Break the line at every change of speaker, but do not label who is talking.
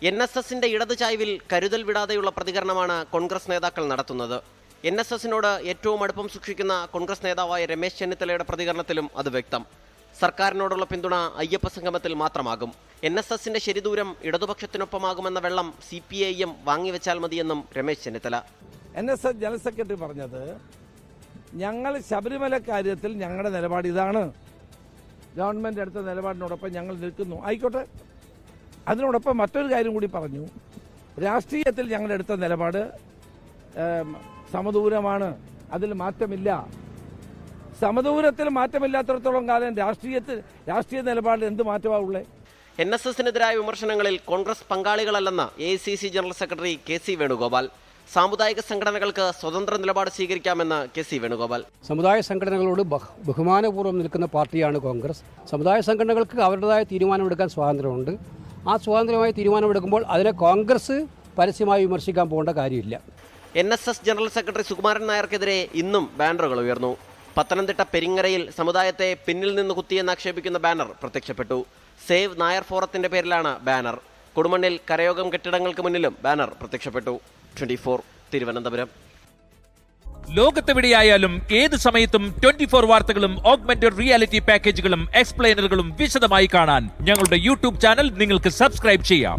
NSSന്റെ ഇടത് ചായ്വിൽ കരുതൽ വിടാതെയുള്ള പ്രതികരണമാണ് കോൺഗ്രസ് നേതാക്കൾ നടത്തുന്നത്. NSSനോട് ഏറ്റവും അടുപ്പം സൂക്ഷിക്കുന്ന കോൺഗ്രസ് നേതാവായ രമേശ് ചെന്നിത്തലയുടെ പ്രതികരണത്തിലും അത് വ്യക്തം. സർക്കാരിനോടുള്ള പിന്തുണ അയ്യപ്പ സംഗമത്തിൽ മാത്രമാകും. NSSന്റെ ശരിദൂരം ഇടതുപക്ഷത്തിനൊപ്പമാകുമെന്ന വെള്ളം CPIM വാങ്ങിവെച്ചാൽ മതിയെന്നും Ramesh Chennithala.
NSS general secretary പറഞ്ഞത്, ഞങ്ങൾ ശബരിമല കാര്യത്തിൽ ഞങ്ങളുടെ നിലപാട് ഇതാണ്, ഗവൺമെന്റ് എടുത്ത നിലപാടിനോടൊപ്പം ഞങ്ങൾ നിൽക്കുന്നു. ആയിക്കോട്ടെ. അതിനോടൊപ്പം മറ്റൊരു കാര്യം കൂടി പറഞ്ഞു, രാഷ്ട്രീയത്തിൽ ഞങ്ങൾ എടുത്ത നിലപാട് സമദൂരമാണ്, അതിൽ മാറ്റമില്ല. സമദൂരത്തിൽ മാറ്റമില്ലാത്തിടത്തോളം കാലം രാഷ്ട്രീയ നിലപാടിൽ എന്ത് മാറ്റമാവുള്ളേ?
NSSനെതിരായ വിമർശനങ്ങളിൽ കോൺഗ്രസ് പങ്കാളികളല്ലെന്ന് AICC general secretary KC Venugopal. സാമുദായിക സംഘടനകൾക്ക് സ്വതന്ത്ര നിലപാട് സ്വീകരിക്കാമെന്ന് KC വേണുഗോപാൽ.
സമുദായ സംഘടനകളോട് ബഹുമാനപൂർവ്വം നിൽക്കുന്ന പാർട്ടിയാണ് കോൺഗ്രസ്. സമുദായ സംഘടനകൾക്ക് അവരുടേതായ തീരുമാനമെടുക്കാൻ സ്വാതന്ത്ര്യമുണ്ട്. ആ സ്വാതന്ത്ര്യമായി തീരുമാനമെടുക്കുമ്പോൾ അതിനെ കോൺഗ്രസ് പരസ്യമായി വിമർശിക്കാൻ പോകേണ്ട കാര്യമില്ല.
NSS ജനറൽ സെക്രട്ടറി സുകുമാരൻ നായർക്കെതിരെ ഇന്നും ബാനറുകൾ ഉയർന്നു. പത്തനംതിട്ട പെരിങ്ങരയിൽ സമുദായത്തെ പിന്നിൽ നിന്ന് കുത്തിയെന്നാക്ഷേപിക്കുന്ന ബാനർ പ്രത്യക്ഷപ്പെട്ടു. സേവ് നായർ ഫോറത്തിന്റെ പേരിലാണ് ബാനർ. കൊടുമണ്ണിൽ കരയോഗം കെട്ടിടങ്ങൾക്ക് മുന്നിലും ബാനർ പ്രത്യക്ഷപ്പെട്ടു. 24 തിരുവനന്തപുരം.
ലോകത്തെവിടെയായാലും ഏത് സമയത്തും 24 വാർത്തകളും ഓഗ്മെന്റഡ് റിയാലിറ്റി പാക്കേജുകളും എക്സ്പ്ലെയിനറുകളും വിശദമായി കാണാൻ ഞങ്ങളുടെ YouTube ചാനൽ നിങ്ങൾക്ക് സബ്സ്ക്രൈബ് ചെയ്യാം.